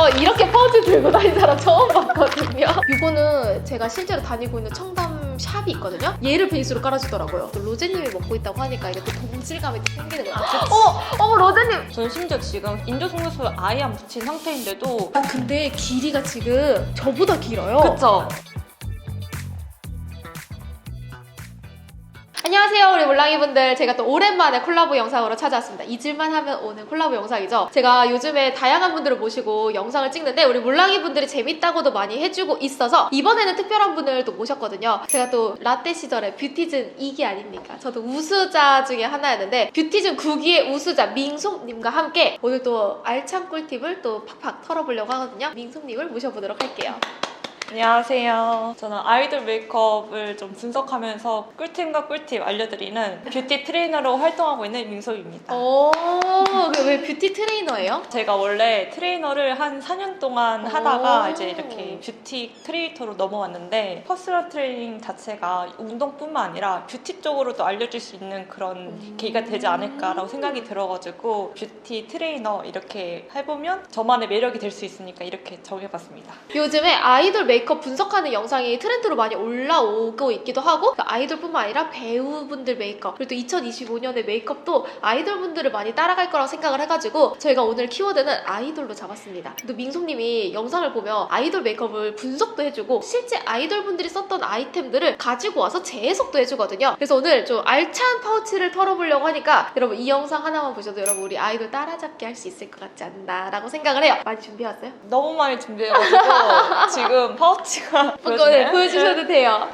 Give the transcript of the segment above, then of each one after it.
살면서 이렇게 파우치 들고 다니는 사람 처음 봤거든요. 이거는 제가 실제로 다니고 있는 청담 샵이 있거든요. 얘를 베이스로 깔아주더라고요. 또 로제님이 먹고 있다고 하니까 이게 또 동질감이 생기는 거예요. 어머 로제님! 저는 심지어 지금 인조송수를 아예 안 붙인 상태인데도 근데 길이가 지금 저보다 길어요. 그쵸? 안녕하세요 우리 몰랑이분들. 제가 또 오랜만에 콜라보 영상으로 찾아왔습니다. 잊을만 하면 오는 콜라보 영상이죠. 제가 요즘에 다양한 분들을 모시고 영상을 찍는데 우리 몰랑이분들이 재밌다고도 많이 해주고 있어서 이번에는 특별한 분을 또 모셨거든요. 제가 또 라떼 시절에 뷰티즌 2기 아닙니까? 저도 우수자 중에 하나였는데 뷰티즌 9기의 우수자 민송님과 함께 오늘 또 알찬 꿀팁을 또 팍팍 털어보려고 하거든요. 민송님을 모셔보도록 할게요. 안녕하세요. 저는 아이돌 메이크업을 좀 분석하면서 꿀팁과 꿀팁 알려드리는 뷰티 트레이너로 활동하고 있는 민소희입니다. 왜 뷰티 트레이너예요? 제가 원래 트레이너를 한 4년 동안 하다가 이제 이렇게 뷰티 크리에이터로 넘어왔는데 퍼스널 트레이닝 자체가 운동뿐만 아니라 뷰티 쪽으로도 알려줄 수 있는 그런 계기가 되지 않을까라고 생각이 들어가지고 뷰티 트레이너 이렇게 해보면 저만의 매력이 될 수 있으니까 이렇게 정해봤습니다. 요즘에 아이돌 메이크업 분석하는 영상이 트렌드로 많이 올라오고 있기도 하고 아이돌뿐만 아니라 배우분들 메이크업 그리고 또 2025년의 메이크업도 아이돌분들을 많이 따라갈 거라고 생각을 해가지고 저희가 오늘 키워드는 아이돌로 잡았습니다. 또 민송님이 영상을 보면 아이돌 메이크업을 분석도 해주고 실제 아이돌분들이 썼던 아이템들을 가지고 와서 재해석도 해주거든요. 그래서 오늘 좀 알찬 파우치를 털어보려고 하니까 여러분 이 영상 하나만 보셔도 여러분 우리 아이돌 따라잡기 할 수 있을 것 같지 않나 라고 생각을 해요. 많이 준비해왔어요? 너무 많이 준비해가지고 지금 파우치가 네, 보여주셔도 돼요.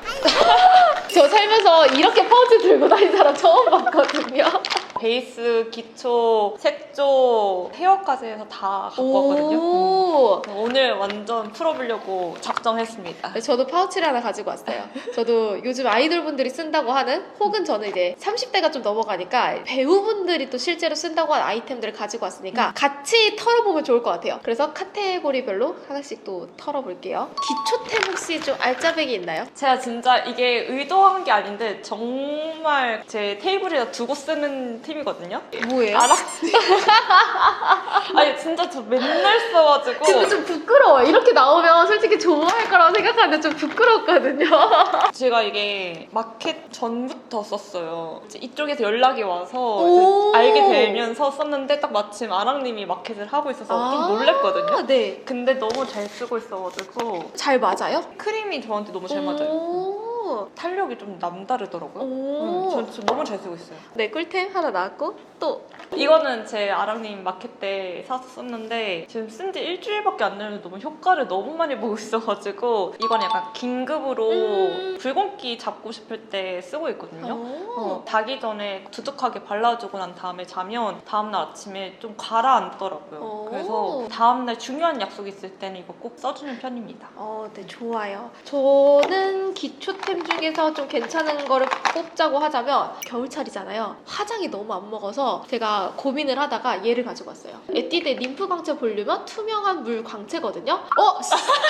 저 살면서 이렇게 파우치 들고 다니는 사람 처음 봤거든요. 베이스, 기초, 색조, 헤어까지 해서 다 갖고 왔거든요. 오늘 완전 풀어보려고 작정했습니다. 네, 저도 파우치를 하나 가지고 왔어요. 저도 요즘 아이돌분들이 쓴다고 하는 혹은 저는 이제 30대가 좀 넘어가니까 배우분들이 또 실제로 쓴다고 하는 아이템들을 가지고 왔으니까 같이 털어보면 좋을 것 같아요. 그래서 카테고리별로 하나씩 또 털어볼게요. 기초템 혹시 좀 알짜배기 있나요? 제가 진짜 이게 의도한 게 아닌데 정말 제 테이블에다 두고 쓰는 템이거든요. 뭐예요? 아니 진짜 저 맨날 써가지고 근데 좀 부끄러워요. 이렇게 나오면 솔직히 좋아할 거라고 생각하는데 좀 부끄럽거든요. 제가 이게 마켓 전부터 썼어요. 이제 이쪽에서 연락이 와서 이제 알게 되면서 썼는데 딱 마침 아랑님이 마켓을 하고 있어서 좀 놀랬거든요. 네. 근데 너무 잘 쓰고 있어가지고 잘 맞아요? 크림이 저한테 너무 잘 맞아요. 탄력이 좀 남다르더라고요. 전 진짜 너무 잘 쓰고 있어요. 네, 꿀템 하나 나왔고 또 이거는 제 아랑님 마켓 때 사서 썼는데 지금 쓴 지 일주일밖에 안 됐는데 너무 효과를 너무 많이 보고 있어가지고 이건 약간 긴급으로 붉은기 잡고 싶을 때 쓰고 있거든요. 자기 전에 두둑하게 발라주고 난 다음에 자면 다음날 아침에 좀 가라앉더라고요. 그래서 다음날 중요한 약속이 있을 때는 이거 꼭 써주는 편입니다. 네, 좋아요. 저는 기초템 중에서 좀 괜찮은 거를 꼽자고 하자면 겨울철이잖아요. 화장이 너무 안 먹어서 제가 고민을 하다가 얘를 가지고 왔어요. 에뛰드의 림프 광채 볼륨은 투명한 물 광채거든요.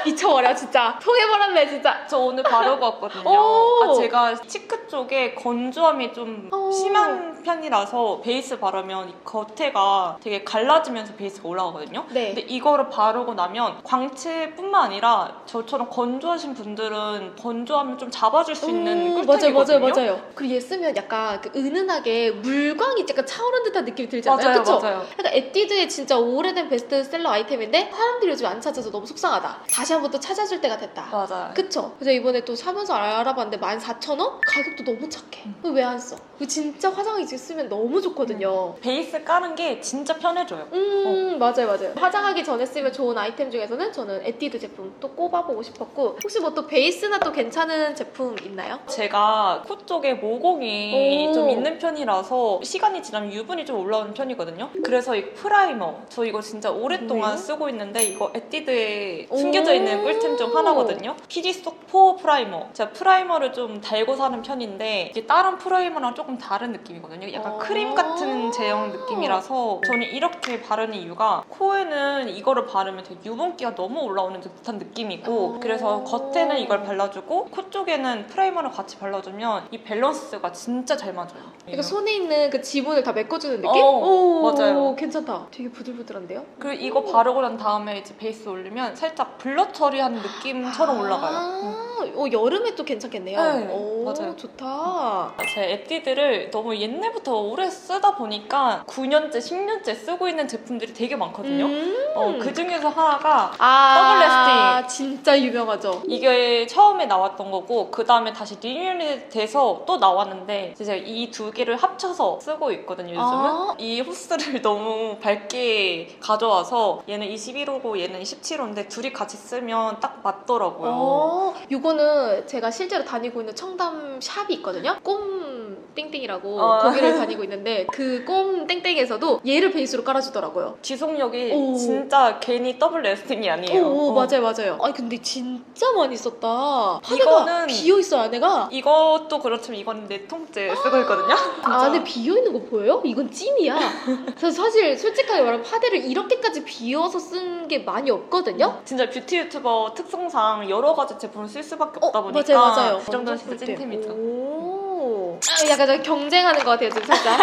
미쳐버려 진짜. 통해버렸네 진짜. 저 오늘 바르고 왔거든요. 제가 치크 쪽에 건조함이 좀 심한 편이라서 베이스 바르면 이 겉에가 되게 갈라지면서 베이스가 올라가거든요. 네. 근데 이거를 바르고 나면 광채뿐만 아니라 저처럼 건조하신 분들은 건조함을 좀 잡아줄 수 있는 꿀템이거든요. 맞아요. 그리고 얘 쓰면 약간 그 은은하게 물광이 약간 차오르는 듯한 느낌이 들잖아요. 그쵸? 맞아요. 약간 에뛰드의 진짜 오래된 베스트셀러 아이템인데 사람들이 요즘 안 찾아서 너무 속상하다. 다시 한번 또 찾아줄 때가 됐다. 맞아요. 그쵸? 그래서 이번에 또 사면서 알아봤는데 14,000원? 가격도 너무 착해. 왜 안 써? 이거 진짜 화장이지 쓰면 너무 좋거든요. 베이스 까는 게 진짜 편해져요. 맞아요. 화장하기 전에 쓰면 좋은 아이템 중에서는 저는 에뛰드 제품 또 꼽아보고 싶었고 혹시 뭐 또 베이스나 또 괜찮은 제품 있나요? 제가 코 쪽에 모공이 좀 있는 편이라서 시간이 지나면 유분이 좀 올라오는 편이거든요. 그래서 이 프라이머 저 이거 진짜 오랫동안 쓰고 있는데 이거 에뛰드에 숨겨져 있는 꿀템 중 하나거든요. 피지속 포어 프라이머. 제가 프라이머를 좀 달고 사는 편인데 이게 다른 프라이머랑 조금 다른 느낌이거든요. 약간 크림 같은 제형 느낌이라서 저는 이렇게 바르는 이유가 코에는 이거를 바르면 되게 유분기가 너무 올라오는 듯한 느낌이고 그래서 겉에는 이걸 발라주고 코 쪽에는 끝에는 프라이머를 같이 발라주면 이 밸런스가 진짜 잘 맞아요. 그러니까 손에 있는 그 지문을 다 메꿔주는 느낌? 맞아요. 괜찮다. 되게 부들부들한데요? 그리고 이거 바르고 난 다음에 이제 베이스 올리면 살짝 블러 처리하는 느낌처럼 올라가요. 여름에 또 괜찮겠네요. 네, 오, 맞아요. 좋다. 제 에뛰드를 너무 옛날부터 오래 쓰다 보니까 9년째, 10년째 쓰고 있는 제품들이 되게 많거든요. 그 중에서 하나가 더블 레스팅. 진짜 유명하죠. 이게 처음에 나왔던 거고 그 다음에 다시 리뉴얼이 돼서 또 나왔는데 제가 이 두 개를 합쳐서 쓰고 있거든요, 요즘은. 이 호스를 너무 밝게 가져와서 얘는 21호고 얘는 17호인데 둘이 같이 쓰면 딱 맞더라고요. 이거는 제가 실제로 다니고 있는 청담 샵이 있거든요. 꼼 땡땡이라고 거기를 다니고 있는데 그 꼼 땡땡에서도 얘를 베이스로 깔아주더라고요. 지속력이 진짜 괜히 더블 레스팅이 아니에요. 맞아요. 아니 근데 진짜 많이 썼다. 파데가 이거는 비어있어요, 안에가. 이것도 그렇지만 이건 4통째 쓰고 있거든요. 안에 비어있는 거 보여요? 이건 찐이야. 그래서 사실 솔직하게 말하면 파데를 이렇게까지 비어서 쓴 게 많이 없거든요. 진짜 뷰티 유튜버 특성상 여러 가지 제품을 쓸 수밖에 없다 보니까 맞아요. 이 정도는 진짜 찐템이죠. 약간 좀 경쟁하는 것 같아요, 지금 살짝.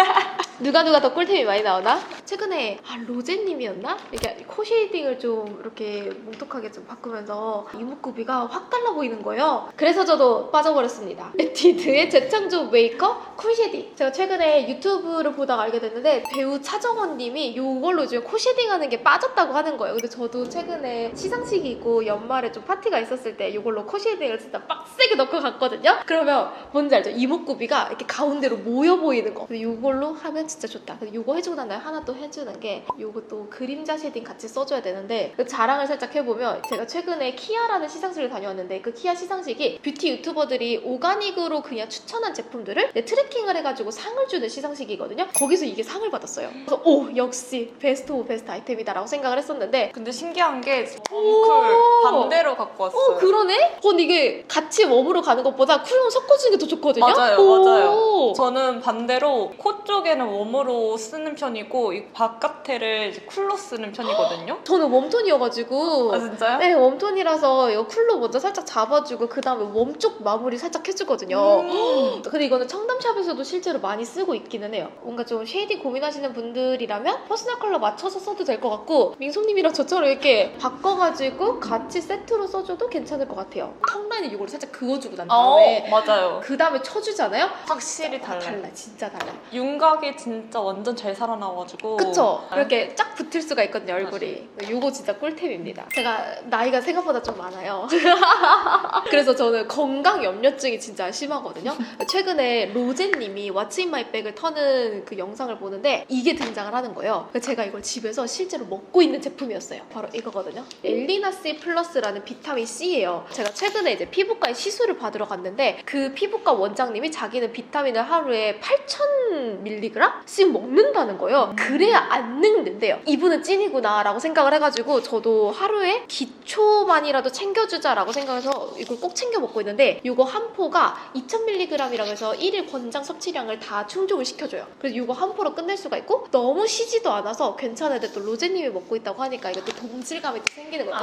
누가 더 꿀템이 많이 나오나? 최근에 로제님이었나? 이렇게 코 쉐이딩을 좀 이렇게 뭉툭하게 좀 바꾸면서 이목구비가 확 달라 보이는 거예요. 그래서 저도 빠져버렸습니다. 에뛰드의 재창조 메이크업 쿨 쉐이딩. 제가 최근에 유튜브를 보다가 알게 됐는데 배우 차정원 님이 이걸로 요즘 코 쉐이딩하는 게 빠졌다고 하는 거예요. 근데 저도 최근에 시상식이 있고 연말에 좀 파티가 있었을 때 이걸로 코 쉐이딩을 진짜 빡세게 넣고 갔거든요. 그러면 뭔지 알죠? 이목구비가 이렇게 가운데로 모여 보이는 거. 근데 이걸로 하면 진짜 좋다. 근데 이거 해주고 난 다음에 하나 또 해주는 게 이것도 그림자 쉐딩 같이 써줘야 되는데 그 자랑을 살짝 해보면 제가 최근에 키아라는 시상식을 다녀왔는데 그 키아 시상식이 뷰티 유튜버들이 오가닉으로 그냥 추천한 제품들을 트래킹을 해가지고 상을 주는 시상식이거든요. 거기서 이게 상을 받았어요. 그래서 역시 베스트 오브 베스트 아이템이다라고 생각을 했었는데 근데 신기한 게 웜쿨 반대로 갖고 왔어요. 그러네? 근데 이게 같이 웜으로 가는 것보다 쿨럼 섞어주는 게 더 좋거든요? 맞아요. 저는 반대로 코 쪽에는 웜으로 쓰는 편이고 이 바깥에를 이제 쿨로 쓰는 편이거든요. 저는 웜톤이어가지고 진짜요? 네, 웜톤이라서 이거 쿨로 먼저 살짝 잡아주고 그 다음에 웜 쪽 마무리 살짝 해주거든요. 근데 이거는 청담샵에서도 실제로 많이 쓰고 있기는 해요. 뭔가 좀 쉐이딩 고민하시는 분들이라면 퍼스널 컬러 맞춰서 써도 될 것 같고 민소님이랑 저처럼 이렇게 바꿔가지고 같이 세트로 써줘도 괜찮을 것 같아요. 턱라인에 이걸 살짝 그어주고 난 다음에 맞아요. 그 다음에 쳐주잖아요? 확실히 달라요. 진짜 달라. 윤곽이 진짜 완전 잘 살아나와가지고 그쵸? 이렇게 쫙 붙을 수가 있거든요, 얼굴이. 이거 진짜 꿀템입니다. 제가 나이가 생각보다 좀 많아요. 그래서 저는 건강 염려증이 진짜 심하거든요. 최근에 로제님이 What's in my bag을 터는 그 영상을 보는데 이게 등장을 하는 거예요. 제가 이걸 집에서 실제로 먹고 있는 제품이었어요. 바로 이거거든요. 엘리나 C 플러스라는 비타민 C예요. 제가 최근에 이제 피부과에 시술을 받으러 갔는데 그 피부과 원장님이 자기는 비타민을 하루에 8,000mg씩 먹는다는 거예요. 그래야 안 늙는데요. 이분은 찐이구나 라고 생각을 해가지고 저도 하루에 기초만이라도 챙겨주자라고 생각해서 이걸 꼭 챙겨 먹고 있는데 이거 한 포가 2,000mg이라고 해서 1일 권장 섭취량을 다 충족을 시켜줘요. 그래서 이거 한 포로 끝낼 수가 있고 너무 시지도 않아서 괜찮은데 또 로제님이 먹고 있다고 하니까 이게 또 동질감이 또 생기는 거예요.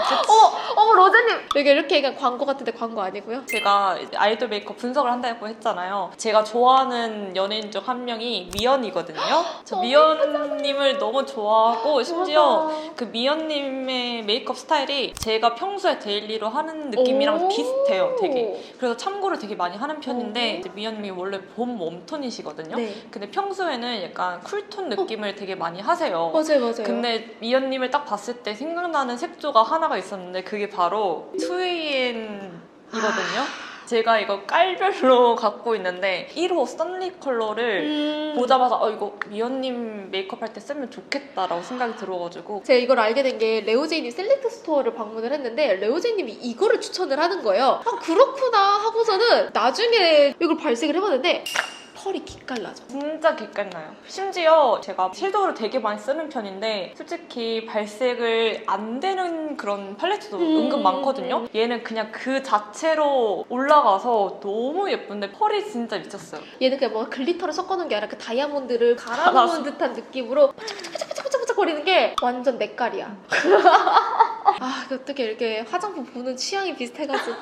로제님! 이렇게 얘기한 광고 같은데 광고 아니고요. 제가 아이돌 메이크업 분석을 한다고 했잖아요. 제가 좋아하는 연예인 중 한 명이 미연이거든요. 저 미연님을 너무 좋아하고 심지어 그 미연님의 메이크업 스타일이 제가 평소에 데일리로 하는 느낌이랑 비슷해요, 되게. 그래서 참고를 되게 많이 하는 편인데 미연님이 원래 봄 웜톤이시거든요. 네. 근데 평소에는 약간 쿨톤 느낌을 되게 많이 하세요. 맞아요. 근데 미연님을 딱 봤을 때 생각나는 색조가 하나가 있었는데 그게 바로 2AN이거든요. 제가 이거 깔별로 갖고 있는데 1호 썬리 컬러를 보자마자 이거 미연님 메이크업 할 때 쓰면 좋겠다라고 생각이 들어가지고 제가 이걸 알게 된 게 레오제이님 셀렉트 스토어를 방문을 했는데 레오제이님이 이거를 추천을 하는 거예요. 그렇구나 하고서는 나중에 이걸 발색을 해봤는데 펄이 기깔나죠. 진짜 기깔나요. 심지어 제가 섀도우를 되게 많이 쓰는 편인데 솔직히 발색을 안 되는 그런 팔레트도 은근 많거든요. 얘는 그냥 그 자체로 올라가서 너무 예쁜데 펄이 진짜 미쳤어요. 얘는 그냥 뭔가 글리터를 섞어놓은 게 아니라 그 다이아몬드를 갈아놓은 듯한 느낌으로 반짝반짝 거리는 게 완전 내 깔이야. 어떻게 이렇게 화장품 보는 취향이 비슷해가지고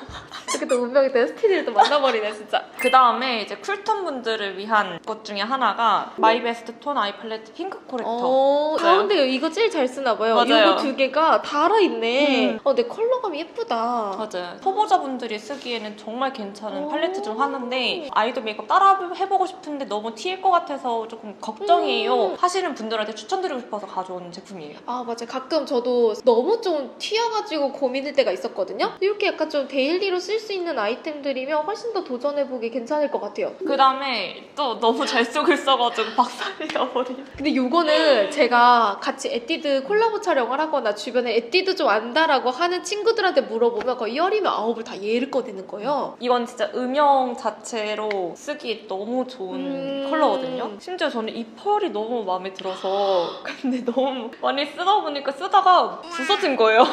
이렇게 또 운명이 데스티니를 또 만나버리네 진짜. 그 다음에 이제 쿨톤 분들을 위한 것 중에 하나가 마이베스트 톤 아이 팔레트 핑크 코렉터. 아 근데 이거 제일 잘 쓰나 봐요. 맞아요. 이거 두 개가 달아있네. 근데 컬러감이 예쁘다. 맞아요. 초보자분들이 쓰기에는 정말 괜찮은 팔레트 중 하나인데 아이돌 메이크업 따라 해보고 싶은데 너무 튀일 것 같아서 조금 걱정이에요 하시는 분들한테 추천드리고 싶어서 가져온 제품이에요. 아 맞아요. 가끔 저도 너무 좀 튀어가지고 고민일 때가 있었거든요. 이렇게 약간 좀 데일리로 쓸 수 있는 아이템들이면 훨씬 더 도전해보기 괜찮을 것 같아요. 그 다음에 또 너무 잘 쓰고 있어가지고 박살이 나버린. 근데 이거는 제가 같이 에뛰드 콜라보 촬영을 하거나 주변에 에뛰드 좀 안다라고 하는 친구들한테 물어보면 거의 10이면 9을 다 얘를 꺼내는 거예요. 이건 진짜 음영 자체로 쓰기 너무 좋은 컬러거든요. 심지어 저는 이 펄이 너무 마음에 들어서 근데 너무 많이 쓰다 보니까 쓰다가 부서진 거예요.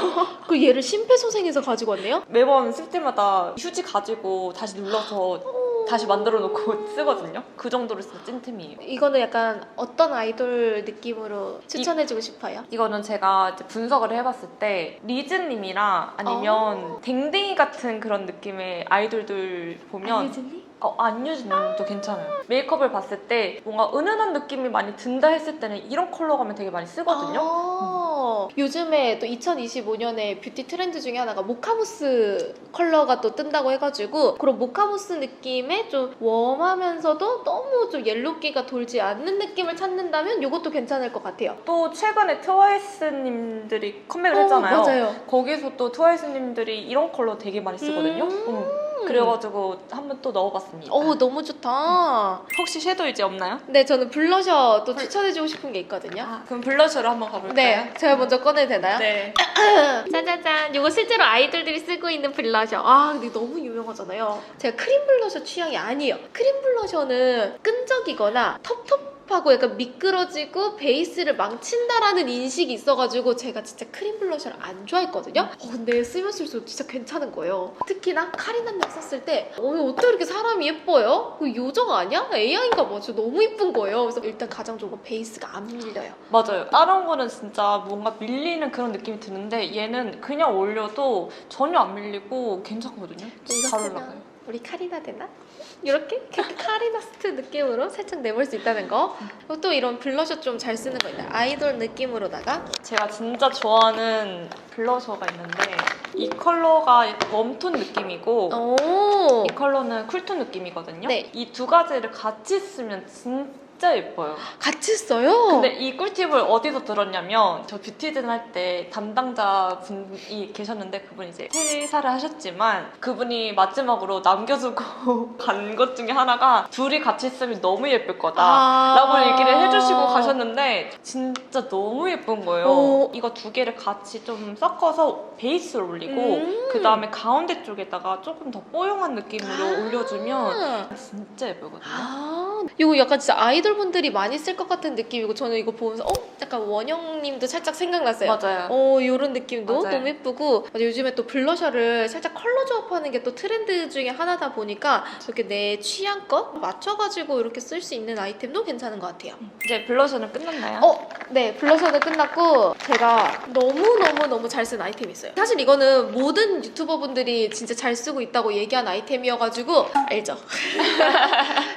그리고 얘를 심폐소생해서 가지고 왔네요? 매번 쓸 때마다 휴지 가지고 다시 눌러서 다시 만들어 놓고 쓰거든요. 그 정도로 진짜 찐템이에요. 이거는 약간 어떤 아이돌 느낌으로 추천해주고 싶어요? 이거는 제가 이제 분석을 해봤을 때 리즈님이랑 아니면 댕댕이 같은 그런 느낌의 아이돌들 보면 안유진이? 안유진님도 괜찮아요. 메이크업을 봤을 때 뭔가 은은한 느낌이 많이 든다 했을 때는 이런 컬러감을 되게 많이 쓰거든요. 요즘에 또 2025년에 뷰티 트렌드 중에 하나가 모카무스 컬러가 또 뜬다고 해가지고 그런 모카무스 느낌의 좀 웜하면서도 너무 좀 옐로기가 돌지 않는 느낌을 찾는다면 이것도 괜찮을 것 같아요. 또 최근에 트와이스님들이 컴백을 했잖아요. 맞아요. 거기서 또 트와이스님들이 이런 컬러 되게 많이 쓰거든요. 그래가지고 한번 또 넣어봤습니다. 너무 좋다. 혹시 섀도우 이제 없나요? 네, 저는 블러셔 또 추천해주고 싶은 게 있거든요. 그럼 블러셔로 한번 가볼까요? 네, 제가 먼저 꺼내도 되나요? 네. 짜자잔, 이거 실제로 아이돌들이 쓰고 있는 블러셔. 아 근데 너무 유명하잖아요. 제가 크림 블러셔 취향이 아니에요. 크림 블러셔는 끈적이거나 텁텁하고 약간 미끄러지고 베이스를 망친다라는 인식이 있어가지고 제가 진짜 크림 블러셔를 안 좋아했거든요. 근데 쓰면 쓸수록 진짜 괜찮은 거예요. 특히나 카리나님 썼을 때 어떻게 이렇게 사람이 예뻐요? 그 요정 아니야? AI인가 봐. 진짜 너무 예쁜 거예요. 그래서 일단 가장 좋은 건 베이스가 안 밀려요. 맞아요. 다른 거는 진짜 뭔가 밀리는 그런 느낌이 드는데 얘는 그냥 올려도 전혀 안 밀리고 괜찮거든요. 이거 잘 쓰면 올라가요. 우리 카리나 되나? 이렇게 카리나스트 느낌으로 살짝 내볼 수 있다는 거. 그리고 또 이런 블러셔 좀 잘 쓰는 거 있나요? 아이돌 느낌으로다가 제가 진짜 좋아하는 블러셔가 있는데 이 컬러가 웜톤 느낌이고 오. 이 컬러는 쿨톤 느낌이거든요. 네. 이 두 가지를 같이 쓰면 진짜 예뻐요. 같이 써요? 근데 이 꿀팁을 어디서 들었냐면 저 뷰티즌 할 때 담당자 분이 계셨는데 그분이 이제 퇴사를 하셨지만 그분이 마지막으로 남겨두고 간 것 중에 하나가 둘이 같이 쓰면 너무 예쁠 거다 라고 얘기를 해주시고 가셨는데 진짜 너무 예쁜 거예요. 이거 두 개를 같이 좀 섞어서 베이스를 올리고 그 다음에 가운데 쪽에다가 조금 더 뽀용한 느낌으로 올려주면 진짜 예쁘거든요. 이거 약간 진짜 아이돌 분들이 많이 쓸 것 같은 느낌이고 저는 이거 보면서 약간 원영님도 살짝 생각났어요. 맞아요. 이런 느낌도 맞아요. 너무 예쁘고 요즘에 또 블러셔를 살짝 컬러 조합하는 게 또 트렌드 중에 하나다 보니까 이렇게 내 취향껏 맞춰가지고 이렇게 쓸 수 있는 아이템도 괜찮은 것 같아요. 이제 블러셔는 끝났나요? 네, 블러셔는 끝났고 제가 너무너무 잘 쓴 아이템이 있어요. 사실 이거는 모든 유튜버분들이 진짜 잘 쓰고 있다고 얘기한 아이템이어가지고 알죠?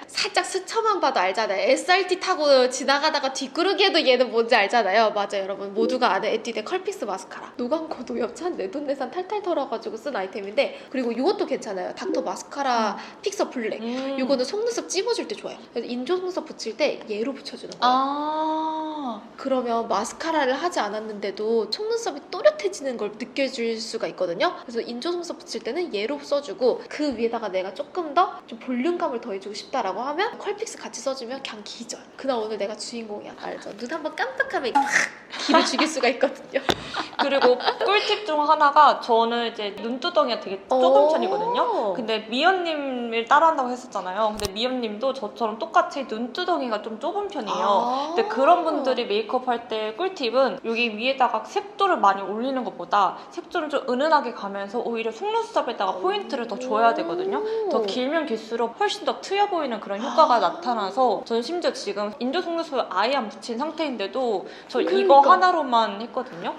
살짝 스쳐만 봐도 알잖아요. SRT 타고 지나가다가 뒷구르기에도 얘는 뭔지 알잖아요. 맞아요, 여러분. 모두가 아는 에뛰드의 컬픽스 마스카라. 노광고 노엽찬 내돈내산 탈탈 털어가지고 쓴 아이템인데 그리고 이것도 괜찮아요. 닥터 마스카라 픽서 블랙. 이거는 속눈썹 찝어줄 때 좋아요. 그래서 인조 속눈썹 붙일 때 얘로 붙여주는 거예요. 그러면 마스카라를 하지 않았는데도 속눈썹이 또렷해지는 걸 느껴줄 수가 있거든요. 그래서 인조 속눈썹 붙일 때는 얘로 써주고 그 위에다가 내가 조금 더 좀 볼륨감을 더해주고 싶다라고 하면 컬픽스 같이 써주면 그냥 기절. 그날 오늘 내가 주인공이야. 알죠? 눈 한번 깜빡하면 기를 죽일 수가 있거든요. 그리고 꿀팁 중 하나가 저는 이제 눈두덩이가 되게 좁은 편이거든요. 근데 미연님을 따라한다고 했었잖아요. 근데 미연님도 저처럼 똑같이 눈두덩이가 좀 좁은 편이에요. 근데 그런 분들이 메이크업 할 때 꿀팁은 여기 위에다가 색조를 많이 올리는 것보다 색조를 좀 은은하게 가면서 오히려 속눈썹에다가 포인트를 더 줘야 되거든요. 더 길면 길수록 훨씬 더 트여 보이는 그런 효과가 나타나서 저는 심지어 지금 인조 속눈썹을 아예 안 붙인 상태인데도 저 이거 하나로만 했거든요.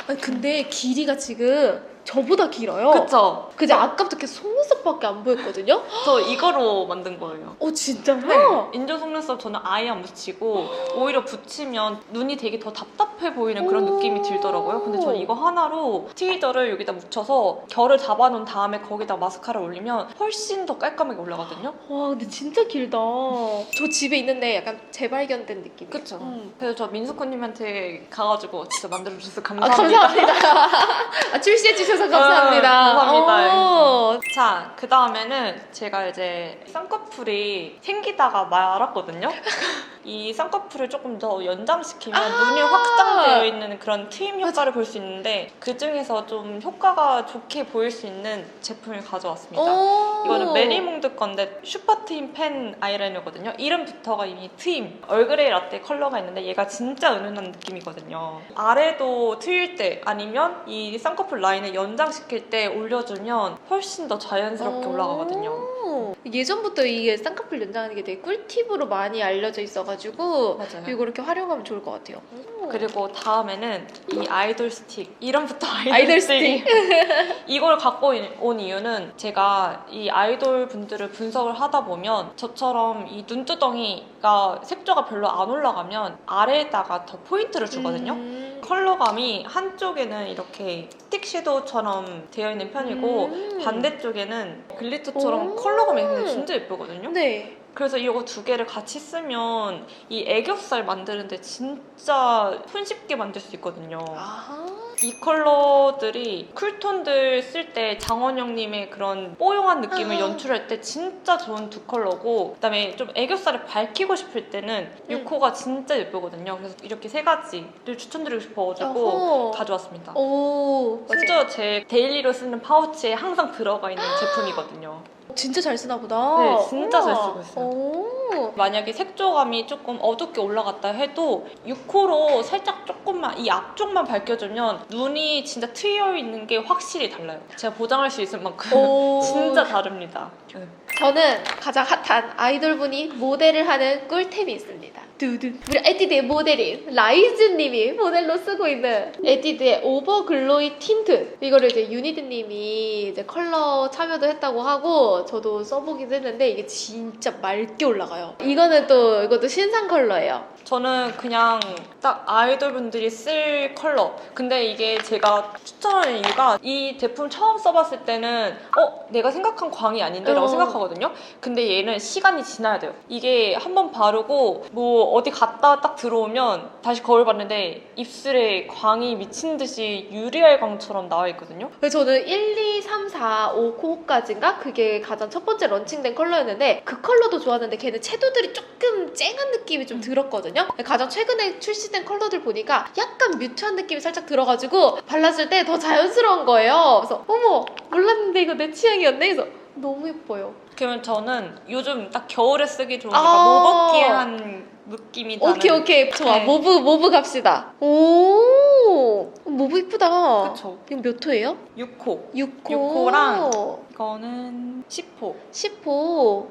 아니, 근데 길이가 지금 저보다 길어요. 그쵸? 그제 아까부터 계속 속눈썹밖에 안 보였거든요. 저 이거로 만든 거예요. 진짜요? 네. 인조 속눈썹 저는 아예 안 붙이고 오히려 붙이면 눈이 되게 더 답답해 보이는 그런 느낌이 들더라고요. 근데 저는 이거 하나로 트위더를 여기다 묻혀서 결을 잡아놓은 다음에 거기다 마스카라 올리면 훨씬 더 깔끔하게 올라가거든요. 와 근데 진짜 길다. 저 집에 있는데 약간 재발견된 느낌. 그쵸? 그래서 저 민수코님한테 가가지고 진짜 만들어주셔서 감사합니다. 감사합니다. 출시해주셔서 감사합니다. 감사합니다. 자, 그 다음에는 제가 이제 쌍꺼풀이 생기다가 말았거든요. 이 쌍꺼풀을 조금 더 연장시키면 눈이 확장되어 있는 그런 트임 효과를 볼 수 있는데 그 중에서 좀 효과가 좋게 보일 수 있는 제품을 가져왔습니다. 이거는 메리몽드 건데 슈퍼트임 펜 아이라이너거든요. 이름부터가 이미 트임, 얼그레이 라떼 컬러가 있는데 얘가 진짜 은은한 느낌이거든요. 아래도 트일 때 아니면 이 쌍꺼풀 라인을 연장시킬 때 올려주면 훨씬 더 자연스럽게 올라가거든요. 예전부터 이게 쌍꺼풀 연장하는 게 되게 꿀팁으로 많이 알려져 있어가지고 맞아요. 이거 이렇게 활용하면 좋을 것 같아요. 그리고 다음에는 이 아이돌 스틱. 이름부터 아이돌 아이돌 스틱. 이걸 갖고 온 이유는 제가 이 아이돌 분들을 분석을 하다 보면 저처럼 이 눈두덩이가 색조가 별로 안 올라가면 아래에다가 더 포인트를 주거든요. 컬러감이 한쪽에는 이렇게 스틱 섀도우처럼 되어 있는 편이고 반대쪽에는 글리터처럼 컬러감이 진짜 예쁘거든요. 네. 그래서 이거 두 개를 같이 쓰면 이 애교살 만드는데 진짜 손쉽게 만들 수 있거든요. 이 컬러들이 쿨톤들 쓸 때 장원영님의 그런 뽀용한 느낌을 연출할 때 진짜 좋은 두 컬러고 그다음에 좀 애교살을 밝히고 싶을 때는 이 코가 진짜 예쁘거든요. 그래서 이렇게 세 가지를 추천드리고 싶어가지고 가져왔습니다. 심지어 제 데일리로 쓰는 파우치에 항상 들어가 있는 제품이거든요. 진짜 잘 쓰나 보다. 네, 진짜 잘 쓰고 있어요. 만약에 색조감이 조금 어둡게 올라갔다 해도 6호로 살짝 조금만 이 앞쪽만 밝혀주면 눈이 진짜 트여 있는 게 확실히 달라요. 제가 보장할 수 있을 만큼 진짜 다릅니다. 저는 가장 핫한 아이돌분이 모델을 하는 꿀템이 있습니다. 두두. 우리 에뛰드의 모델인 라이즈님이 모델로 쓰고 있는 에뛰드의 오버글로이 틴트. 이거를 이제 유니드님이 이제 컬러 참여도 했다고 하고 저도 써보기도 했는데 이게 진짜 맑게 올라가요. 이것도 신상 컬러예요. 저는 그냥 딱 아이돌분들이 쓸 컬러. 근데 이게 제가 추천하는 이유가 이 제품 처음 써봤을 때는 내가 생각한 광이 아닌데? 라고 생각하거든요. 근데 얘는 시간이 지나야 돼요. 이게 한번 바르고 뭐 어디 갔다 딱 들어오면 다시 거울 봤는데 입술에 광이 미친 듯이 유리알 광처럼 나와 있거든요. 그래서 저는 1, 2, 3, 4, 5 코까지인가? 그게 가장 첫 번째 런칭된 컬러였는데 그 컬러도 좋았는데 걔는 채도들이 조금 쨍한 느낌이 좀 들었거든요. 가장 최근에 출시된 컬러들 보니까 약간 뮤트한 느낌이 살짝 들어가지고 발랐을 때 더 자연스러운 거예요. 그래서 어머 몰랐는데 이거 내 취향이었네. 그래서 너무 예뻐요. 그러면 저는 요즘 딱 겨울에 쓰기 좋은 모버키한 느낌이 나는. 오케이 좋아. 네. 모브 갑시다. 오 모브 이쁘다. 그쵸. 이건 몇 호예요? 6호. 6호. 이거는 10호. 10호.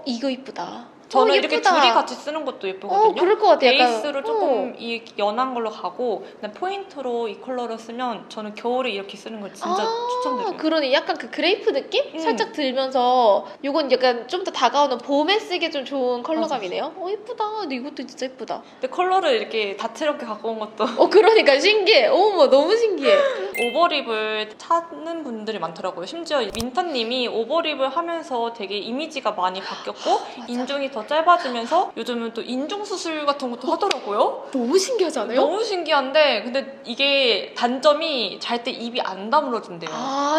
이거 이쁘다. 저는 이렇게 예쁘다. 둘이 같이 쓰는 것도 예쁘거든요. 그럴 것 같아요. 베이스로 조금 이 연한 걸로 가고 그냥 포인트로 이 컬러를 쓰면 저는 겨울에 이렇게 쓰는 걸 진짜 추천드려요. 그러네. 약간 그 그레이프 느낌? 살짝 들면서 이건 약간 좀 더 다가오는 봄에 쓰기 좀 좋은 컬러감이네요. 예쁘다. 근데 이것도 진짜 예쁘다. 근데 컬러를 이렇게 다채롭게 갖고 온 것도 그러니까 신기해. 어머 너무 신기해. 오버립을 찾는 분들이 많더라고요. 심지어 민타님이 오버립을 하면서 되게 이미지가 많이 바뀌었고 인중이 더 짧아지면서 요즘은 또 인중수술 같은 것도 하더라고요. 너무 신기하지 않아요? 너무 신기한데 근데 이게 단점이 잘 때 입이 안 다물어진대요.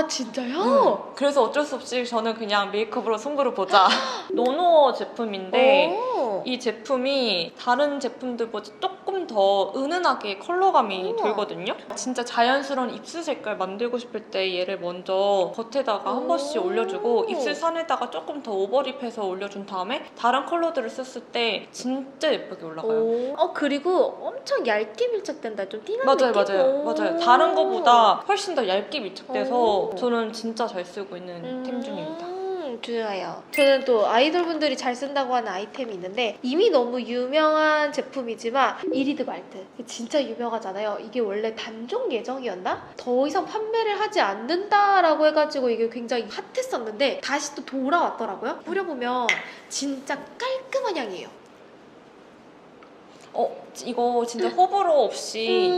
진짜요? 그래서 어쩔 수 없이 저는 그냥 메이크업으로 승부를 보자. 노노어 제품인데 이 제품이 다른 제품들보다 조금 더 은은하게 컬러감이 들거든요. 진짜 자연스러운 입술 색깔 만들고 싶을 때 얘를 먼저 겉에다가 한 번씩 올려주고 입술 산에다가 조금 더 오버립해서 올려준 다음에 다른 컬러들을 썼을 때 진짜 예쁘게 올라가요. 그리고 엄청 얇게 밀착된다. 좀 띵한 느낌? 맞아요. 다른 거보다 훨씬 더 얇게 밀착돼서 저는 진짜 잘 쓰고 있는 템 중입니다. 좋아요. 저는 또 아이돌분들이 잘 쓴다고 하는 아이템이 있는데 이미 너무 유명한 제품이지만 이리드 말트 진짜 유명하잖아요. 이게 원래 단종 예정이었나? 더 이상 판매를 하지 않는다라고 해가지고 이게 굉장히 핫했었는데 다시 또 돌아왔더라고요. 뿌려보면 진짜 깔끔한 향이에요. 이거 진짜 호불호 없이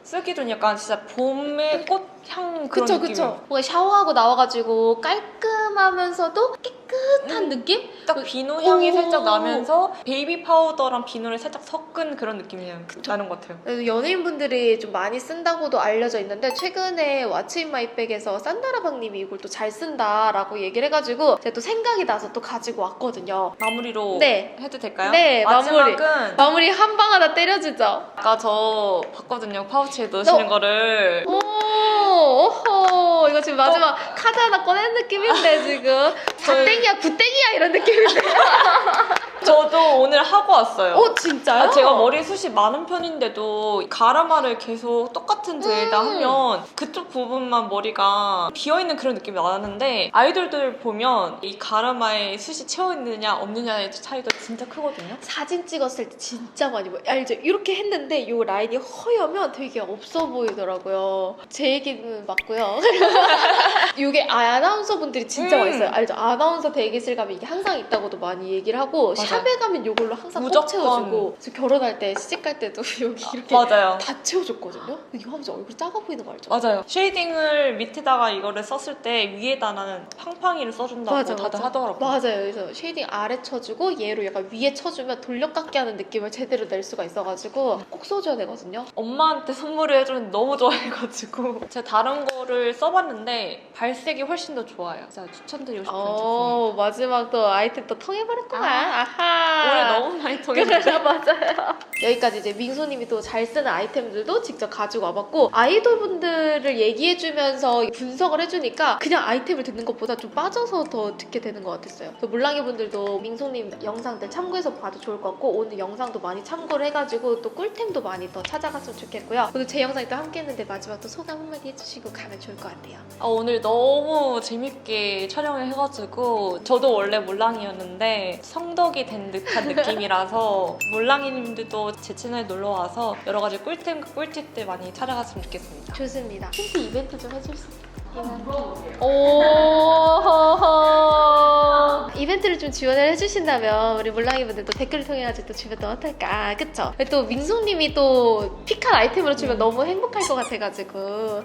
쓰기도 약간 진짜 봄의 꽃향 그런 느낌. 그쵸. 뭔가 샤워하고 나와가지고 깔끔하면서도 깨끗한 느낌? 딱 비누 향이 오. 살짝 나면서 베이비 파우더랑 비누를 살짝 섞은 그런 느낌이 나는 것 같아요. 그래서 연예인분들이 좀 많이 쓴다고도 알려져 있는데 최근에 왓츠 인 마이 백에서 산다라방님이 이걸 또 잘 쓴다라고 얘기를 해가지고 제가 또 생각이 나서 또 가지고 왔거든요. 마무리로 네. 해도 될까요? 네, 마지막은 마무리 한 방 하나 때려주죠. 아까 저 봤거든요. 파우치에 넣으시는 거를. 오호, 이거 지금 마지막 카드 하나 꺼낸 느낌인데 지금 4땡이야 9땡이야 이런 느낌인데. 저도 오늘 하고 왔어요. 진짜요? 제가 머리숱이 많은 편인데도 가르마를 계속 똑같은 젤에다 하면 그쪽 부분만 머리가 비어있는 그런 느낌이 나는데 아이돌들 보면 이 가르마에 숱이 채워있느냐 없느냐의 차이도 진짜 크거든요. 사진 찍었을 때 진짜 많이 보여. 알죠? 이렇게 했는데 이 라인이 허여면 되게 없어 보이더라고요. 제 얘기는 맞고요. 이게 아나운서 분들이 진짜 많이 써요. 알죠? 아나운서 대기실 가면 이게 항상 있다고도 많이 얘기를 하고 맞아. 샵에 가면 이걸로 항상 꼭 무조건. 채워주고 저 결혼할 때 시집갈 때도 여기 이렇게 맞아요. 다 채워줬거든요. 이거 하면서 얼굴이 작아 보이는 거 알죠? 맞아요. 쉐이딩을 밑에다가 이거를 썼을 때 위에다가는 팡팡이를 써준다고 다들 하더라고요. 맞아요. 그래서 쉐이딩 아래 쳐주고 얘로 약간 위에 쳐주면 돌려깎기 하는 느낌을 제대로 낼 수가 있어가지고 꼭 써줘야 되거든요. 엄마한테 선물을 해주는데 너무 좋아해가지고 제가 다른 거를 써봤는데 발색이 훨씬 더 좋아요. 진짜 추천드리고 싶은 제품이에요. 마지막 또 아이템 또 통해버렸구만. 아하. 올해 너무 많이 통했는데. 맞아요. 여기까지 이제 민소님이 또 잘 쓰는 아이템들도 직접 가지고 와봤고 아이돌분들을 얘기해주면서 분석을 해주니까 그냥 아이템을 듣는 것보다 좀 빠져서 더 듣게 되는 것 같았어요. 몰랑이 분들도 민소님 영상들 참고해서 봐도 좋을 것 같고 오늘 영상도 많이 참고를 해가지고 또 꿀템도 많이 더 찾아갔으면 좋겠고요. 오늘 제 영상이 또 함께 했는데 마지막 또 소감 한마디 해주시고 가면 좋을 것 같아요. 오늘 너무 재밌게 촬영을 해가지고 저도 원래 몰랑이였는데 성덕이 된 듯한 느낌이라서 몰랑이님들도 제 채널에 놀러와서 여러 가지 꿀템과 꿀팁들 많이 찾아갔으면 좋겠습니다. 좋습니다. 힌트 이벤트 좀 해줄 수 있어요? 이벤트를 좀 지원을 해주신다면 우리 몰랑이 분들도 댓글을 통해가지고 또 주면 또 어떨까, 그쵸? 또 민송님이 또 픽한 아이템으로 주면 너무 행복할 것 같아가지고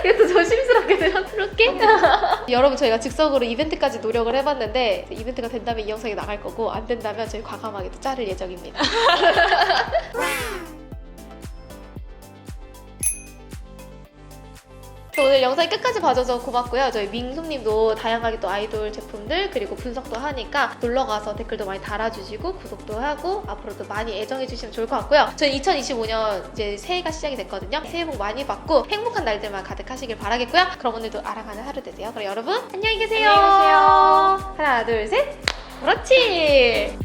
이것도 조심스럽게 들어볼게. 여러분 저희가 즉석으로 이벤트까지 노력을 해봤는데 이벤트가 된다면 이 영상이 나갈 거고 안 된다면 저희 과감하게 또 자를 예정입니다. 오늘 영상 끝까지 봐줘서 고맙고요. 저희 민송님도 다양하게 또 아이돌 제품들 그리고 분석도 하니까 놀러가서 댓글도 많이 달아주시고 구독도 하고 앞으로도 많이 애정해주시면 좋을 것 같고요. 저희 2025년 이제 새해가 시작이 됐거든요. 새해 복 많이 받고 행복한 날들만 가득하시길 바라겠고요. 그럼 오늘도 알아가는 하루 되세요. 그럼 여러분 안녕히 계세요. 안녕히 계세요. 하나 둘 셋. 그렇지.